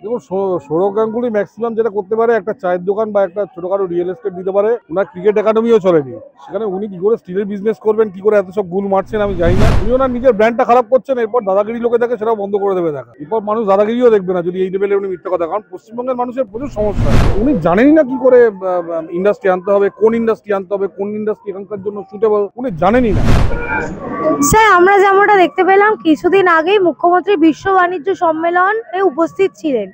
দেখুন, সৌরভ গাঙ্গুলি ম্যাক্সিমাম যেটা করতে পারে, একটা চায়ের দোকান বা একটা ছোটখাটো রিয়েল এস্টেট দিতে পারে। ওনার ক্রিকেট একাডেমিও চলেনি, সেখানে উনি কি করে স্টিলের বিজনেস করবেন, কি করে এত সব গুল মারছেন আমি জানি না। উনি ওনার নিজের ব্র্যান্ডটা খারাপ করছেন, এরপর দাদাগিরি লোকে দেখে সেটাও বন্ধ করে দেবে দেখা। এরপর মানুষ দাদাগিরিও দেখবে না যদি এই লেভেলে উনি মিথ্যা কথা, কারণ পশ্চিমবঙ্গের মানুষের প্রচুর সমস্যা। উনি জানেনই না কি করে ইন্ডাস্ট্রি আনতে হবে, কোন ইন্ডাস্ট্রি আনতে হবে, কোন ইন্ডাস্ট্রি এখানকার জন্য সুটেবল, উনি জানেনই না। স্যার, আমরা যেমনটা দেখতে পেলাম কিছুদিন আগেই মুখ্যমন্ত্রী বিশ্ব বাণিজ্য সম্মেলনে উপস্থিত ছিলেন।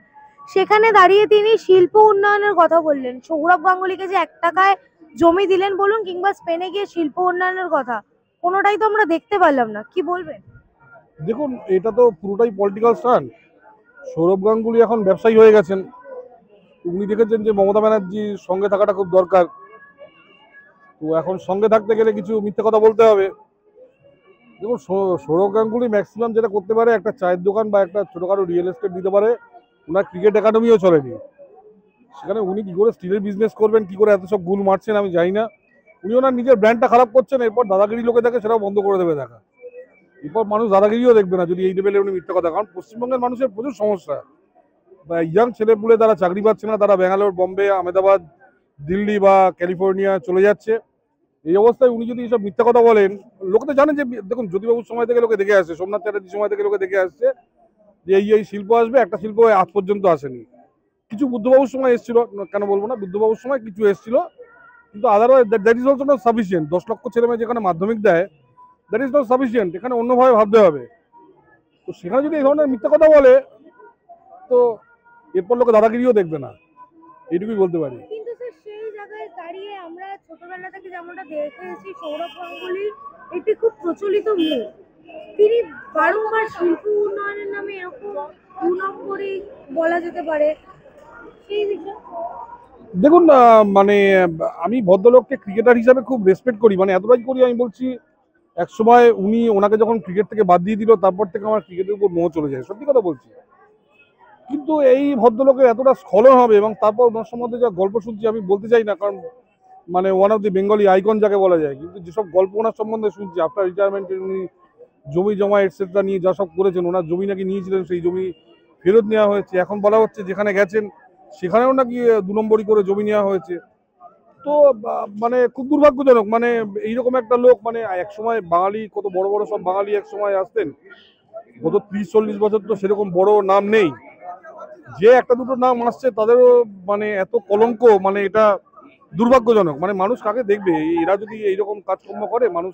সেখানে দাঁড়িয়ে তিনি শিল্প উন্নয়নের কথা বললেন। সৌরভ গাঙ্গুলিকে যে 1 টাকায় জমি দিলেন বলুন, কিংবা স্পেনে গিয়ে শিল্প উন্নয়নের কথা, কোনোটাই তো আমরা দেখতে পেলাম না। কি বলবেন? দেখুন, এটা তো পুরোটাই পলিটিক্যাল স্টান্ট। সৌরভ গাঙ্গুলি এখন ব্যবসায়ী হয়ে গেছেন। উনি দেখেছেন যে মমতা ব্যানার্জির সঙ্গে থাকাটা খুব দরকার। তো এখন সঙ্গে থাকতে গেলে কিছু মিথ্যে কথা বলতে হবে। দেখুন, সৌরভ গাঙ্গুলি ম্যাক্সিমাম যেটা করতে পারে, একটা চায়ের দোকান বা একটা ছোটখাটো রিয়েল এস্টেট দিতে পারে। ওনার ক্রিকেট একাডেমিও চলেনি, সেখানে উনি কি করে স্টিলের বিজনেস করবেন, কি করে এত সব গুল মারছেন আমি জানি না। উনি ওনার নিজের ব্র্যান্ডটা খারাপ করছেন, এরপর দাদাগিরি লোকে দেখে সেটাও বন্ধ করে দেবে দেখা। এরপর মানুষ দাদাগিরিও দেখবে না যদি এই লেভেলে উনি মিথ্যা কথা, কারণ পশ্চিমবঙ্গের মানুষের প্রচুর সমস্যা। বা ইয়াং ছেলেপুলে তারা চাকরি পাচ্ছে না, তারা ব্যাঙ্গালোর, বম্বে, আহমেদাবাদ, দিল্লি বা ক্যালিফোর্নিয়া চলে যাচ্ছে। এই অবস্থায় উনি যদি এইসব মিথ্যা কথা বলেন, লোকে তো জানে যে, দেখুন জ্যোতিবাবুর সময় থেকে লোকে দেখে আসছে, সোমনাথ চ্যাটার্জির সময় থেকে লোকে দেখে আসছে যে এই শিল্প আসবে, একটা শিল্প আজ পর্যন্ত আসেনি। কিছু বুদ্ধবাবুর সময় এসেছিল, কেন বলবো না, বুদ্ধবাবুর সময় কিছু এসেছিল, কিন্তু otherwise that is also not sufficient. 10 লক্ষ ছেলে মেয়ে যেখানে মাধ্যমিক দেয়, দ্যাট ইজ নট সাফিসিয়েন্ট। এখানে অন্যভাবে ভাবতে হবে। তো সেখানে যদি এই ধরনের মিথ্যা কথা বলে, তো এরপর লোকে দাদাগিরিও দেখবে না, এইটুকুই বলতে পারি। কিন্তু স্যার, সেই জায়গায় দাঁড়িয়ে আমরা ছোটবেলা থেকে যেমনটা দেখে এসেছি, সৌরভ গাঙ্গুলি একটি খুব প্রচলিত মুখ। তিনি বারংবার শিল্প উন্নয়নের নামে এরকম 2 নম্বরই বলা যেতে পারে সেই বিষয়ে। দেখুন, মানে আমি ভদ্রলোককে ক্রিকেটার হিসাবে খুব রেসপেক্ট করি, মানে এতটাই করি আমি বলছি, এক সময় উনি ওনাকে যখন ক্রিকেট থেকে বাদ দিয়ে দিল, তারপর থেকে আমার ক্রিকেটের উপর মোহ চলে যায়, সত্যি কথা বলছি। কিন্তু এই ভদ্রলোকের এতটা স্খলন হবে, এবং তারপর ওনার সম্বন্ধে যা গল্প শুনছি, আমি বলতে চাই না, কারণ মানে one of the Bengali icon যাকে বলা যায়, কিন্তু যেসব গল্প ওনার সম্বন্ধে শুনছি, আফটার রিটায়ারমেন্টে উনি জমি জমা এটসেট্রা নিয়ে যা সব করেছেন, ওনার জমি নাকি নিয়েছিলেন, সেই জমি ফেরত নেওয়া হয়েছে। এখন বলা হচ্ছে যেখানে গেছেন সেখানেও নাকি 2 নম্বরই করে জমি নেওয়া হয়েছে। তো মানে খুব দুর্ভাগ্যজনক, মানে এইরকম একটা লোক, মানে এক সময় বাঙালি, কত বড় বড় সব বাঙালি এক সময় আসতেন, গত 30-40 বছর তো সেরকম বড় নাম নেই। যে একটা দুটো নাম আসছে তাদেরও মানে এত কলঙ্ক, মানে এটা দুর্ভাগ্যজনক। মানে মানুষ কাকে দেখবে, এরা যদি এইরকম কাজকর্ম করে, মানুষ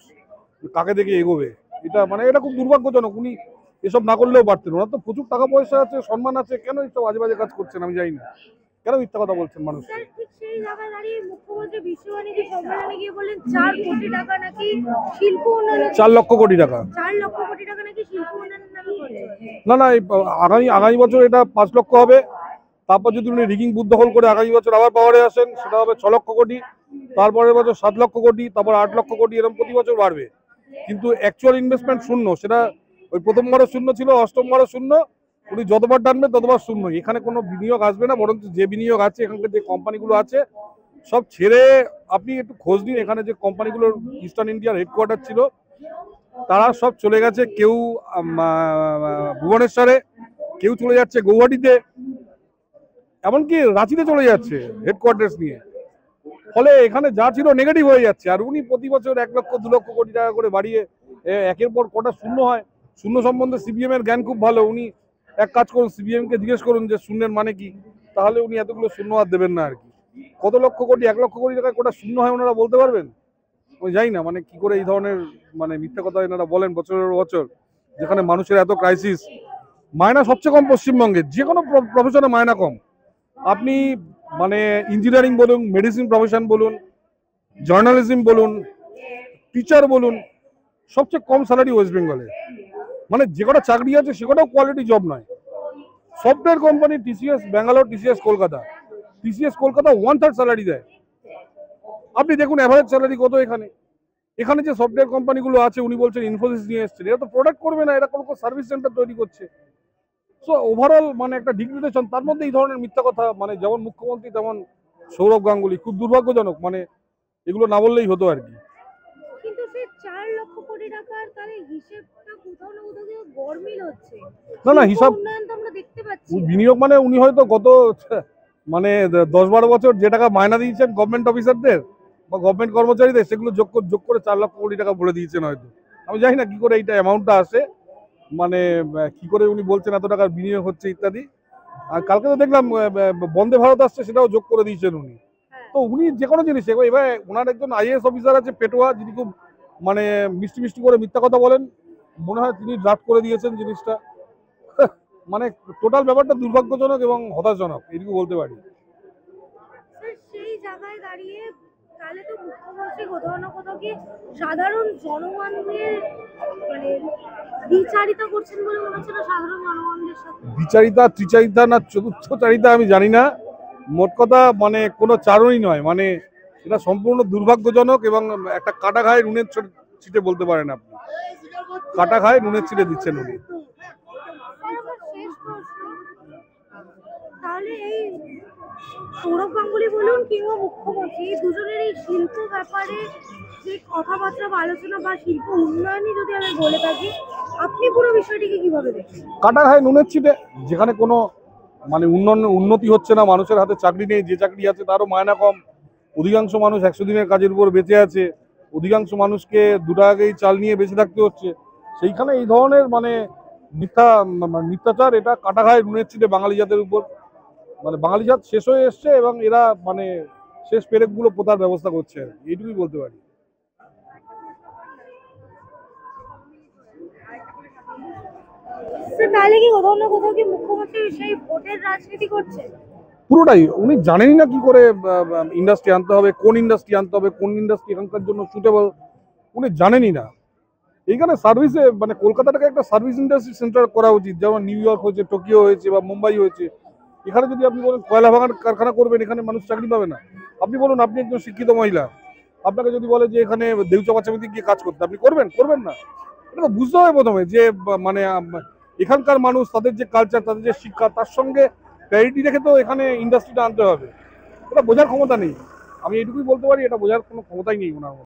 কাকে দেখে এগোবে? এটা মানে এটা খুব দুর্ভাগ্যজনক। উনি এসব না করলেও পারতেন, ওনার তো প্রচুর টাকা পয়সা আছে, সম্মান আছে, কেন এইসব আজে বাজে কাজ করছেন আমি জানি না, কেন মিথ্যা কথা বলছেন মানুষকে। স্যার, ঠিক সেই জায়গায় দাঁড়িয়ে মুখ্যমন্ত্রী বিশ্ব বাণিজ্য সম্মেলনে গিয়ে বললেন 4 কোটি টাকা নাকি শিল্প উন্নয়নের, 4 লক্ষ কোটি টাকা? 4 লক্ষ কোটি টাকা নাকি শিল্প উন্নয়নের নামে খরচ। না না, এই আগামী আগামী বছর এটা 5 লক্ষ হবে। তারপর যদি উনি রিগিং বুথ দখল করে আগামী বছর আবার পাওয়ারে আসেন, সেটা হবে 6 লক্ষ কোটি। তারপরের বছর 7 লক্ষ কোটি, তারপর 8 লক্ষ কোটি, এরকম প্রতি বছর বাড়বে। কিন্তু অ্যাকচুয়াল ইনভেস্টমেন্ট শূন্য, সেটা ওই প্রথমবারও শূন্য ছিল, অষ্টমবারও শূন্য। উনি যতবার টানবেন ততবার শূন্য। এখানে কোনো বিনিয়োগ আসবে না, বরঞ্চ যে বিনিয়োগ আছে, এখানকার যে কোম্পানিগুলো আছে সব ছেড়ে, আপনি একটু খোঁজ নিন, এখানে যে কোম্পানিগুলোর ইস্টার্ন ইন্ডিয়ার হেডকোয়ার্টার ছিল, তারা সব চলে গেছে। কেউ ভুবনেশ্বরে, কেউ চলে যাচ্ছে গৌহাটিতে, এমনকি রাঁচিতে চলে যাচ্ছে হেডকোয়ার্টার্স নিয়ে। ফলে এখানে যা ছিল নেগেটিভ হয়ে যাচ্ছে। আর উনি প্রতি বছর 1 লক্ষ 2 লক্ষ কোটি টাকা করে বাড়িয়ে একের পর কটা শূন্য হয়। শূন্য সম্বন্ধে সিপিএম এর জ্ঞান খুব ভালো। উনি এক কাজ করুন, সিপিএম কে জিজ্ঞেস করুন যে শূন্যের মানে কি, তাহলে উনি এতগুলো শূন্য আর দেবেন না আর কি। কত লক্ষ কোটি, 1 লক্ষ কোটি টাকা কটা শূন্য হয় ওনারা বলতে পারবেন? আমি জানি না, মানে কি করে এই ধরনের মানে মিথ্যা কথা এনারা বলেন বছরের বছর, যেখানে মানুষের এত ক্রাইসিস। মায়না সবচেয়ে কম পশ্চিমবঙ্গে, যে কোনো প্রফেশনে মায়না কম। আপনি মানে ইঞ্জিনিয়ারিং বলুন, মেডিসিন প্রফেশন বলুন, জার্নালিজম বলুন, টিচার বলুন, সবচেয়ে কম স্যালারি ওয়েস্ট বেঙ্গলে। মানে যে কটা চাকরি আছে সে কটাও কোয়ালিটি জব নয়। Software company TCS Bangalore, TCS Kolkata, TCS Kolkata 1/3 salary দেয়। আপনি দেখুন অ্যাভারেজ স্যালারি কত এখানে। এখানে যে সফটওয়্যার কোম্পানিগুলো আছে, উনি বলছেন ইনফোসিস নিয়ে এসছেন, এরা তো প্রোডাক্ট করবে না, এরা কোনো সার্ভিস সেন্টার তৈরি করছে। সো ওভারঅল মানে একটা ডিগ্রেডেশন, তার মধ্যে এই ধরনের মিথ্যা কথা, মানে যেমন মুখ্যমন্ত্রী তেমন সৌরভ গাঙ্গুলি, খুব দুর্ভাগ্যজনক। মানে এগুলো না বললেই হতো আর কি। কিন্তু সে 4 লক্ষ কোটি টাকার তাহলে হিসেবটা কোথাও না কোথাও গিয়ে গরমিল হচ্ছে। না শিল্প হিসাব উন্নয়ন তো আমরা দেখতে পাচ্ছি না। বিনিয়োগ মানে উনি হয়তো গত মানে 10-12 বছর যে টাকা মায়না দিয়েছেন গভর্নমেন্ট অফিসারদের বা গভর্নমেন্ট কর্মচারীদের, সেগুলো যোগ করে 4 লক্ষ কোটি টাকা বলে দিয়েছেন হয়তো। আমি জানি না কি করে এইটা অ্যামাউন্টটা আসে, মানে কি করে উনি বলছেন এত টাকার বিনিয়োগ হচ্ছে ইত্যাদি। আর কালকে তো দেখলাম বন্দে ভারত আসছে, সেটাও যোগ করে দিয়েছেন উনি। হ্যাঁ। তো উনি যে কোনো জিনিস এবার ওনার একজন আইএএস অফিসার আছে পেটোয়া, যিনি খুব মানে মিষ্টি মিষ্টি করে মিথ্যা কথা বলেন, মনে হয় তিনি ড্রাফট করে দিয়েছেন জিনিসটা। মানে টোটাল ব্যাপারটা দুর্ভাগ্যজনক এবং হতাশজনক, এইটুকু বলতে পারি। স্যার সেই জায়গায় দাঁড়িয়ে তাহলে তো মুখ্যমন্ত্রী কোথাও না কোথাও গিয়ে সাধারণ জনগণের মানে দ্বিচারিতা করছেন বলে মনে হচ্ছে না সাধারণ জনগণদের সাথে। দ্বিচারিতা, ত্রিচারিতা না চতুর্থচারিতা আমি জানি না, মোট কথা মানে কোনো চারণই নয়, মানে এটা সম্পূর্ণ দুর্ভাগ্যজনক এবং একটা কাটা খায় নুনের ছিটে বলতে পারেন আপনি, কাটা খায় নুনের ছিটে দিচ্ছেন উনি। স্যার, আমার শেষ প্রশ্ন, তাহলে এই সৌরভ গাঙ্গুলি বলুন কিংবা মুখ্যমন্ত্রী এই দুজনের এই শিল্প ব্যাপারে যে কথাবার্তা বা আলোচনা বা শিল্প উন্নয়নই যদি আমি বলে থাকি, আপনি পুরো বিষয়টিকে কিভাবে দেখেন? কাটা খায় নুনের ছিটে, যেখানে কোনো মানে উন্নতি হচ্ছে না, মানুষের হাতে চাকরি নেই, যে চাকরি আছে তারও মায়না কম, অধিকাংশ মানুষ 100 দিনের কাজের উপর বেঁচে আছে, অধিকাংশ মানুষকে 2 টাকাকেই চাল নিয়ে বেঁচে থাকতে হচ্ছে, সেইখানে এই ধরনের মানে মিথ্যাচার, এটা কাটা খায় নুনের ছিটে বাঙালি জাতের উপর। মানে বাঙালি জাত শেষ হয়ে এসছে এবং এরা মানে শেষ পেরেকগুলো পোতার ব্যবস্থা করছে, এইটুকুই বলতে পারি। স্যার, তাহলে কি কোথাও না কোথাও কি মুখ্যমন্ত্রী সেই ভোটের রাজনীতি করছে? পুরোটাই উনি জানেনই না কি করে ইন্ডাস্ট্রি আনতে হবে, কোন ইন্ডাস্ট্রি আনতে হবে, কোন ইন্ডাস্ট্রি এখানকার জন্য সুটেবল, উনি জানেনই না। এইখানে সার্ভিসে মানে কলকাতাটাকে একটা সার্ভিস ইন্ডাস্ট্রি সেন্টার করা উচিত, যেমন নিউ ইয়র্ক হয়েছে, টোকিও হয়েছে বা মুম্বাই হয়েছে। এখানে যদি আপনি বলেন কয়লা ভাঙার কারখানা করবেন, এখানে মানুষ চাকরি পাবে না। আপনি বলুন, আপনি একজন শিক্ষিত মহিলা, আপনাকে যদি বলে যে এখানে দেউচা সমিতি গিয়ে কাজ করতে, আপনি করবেন? করবেন না। এটা তো বুঝতে হবে প্রথমে যে মানে এখানকার মানুষ, তাদের যে কালচার, তাদের যে শিক্ষা, তার সঙ্গে প্যারিটি রেখে তো এখানে ইন্ডাস্ট্রিটা আনতে হবে। এটা বোঝার ক্ষমতা নেই, আমি এইটুকুই বলতে পারি, এটা বোঝার কোনো ক্ষমতাই নেই ওনার মধ্যে।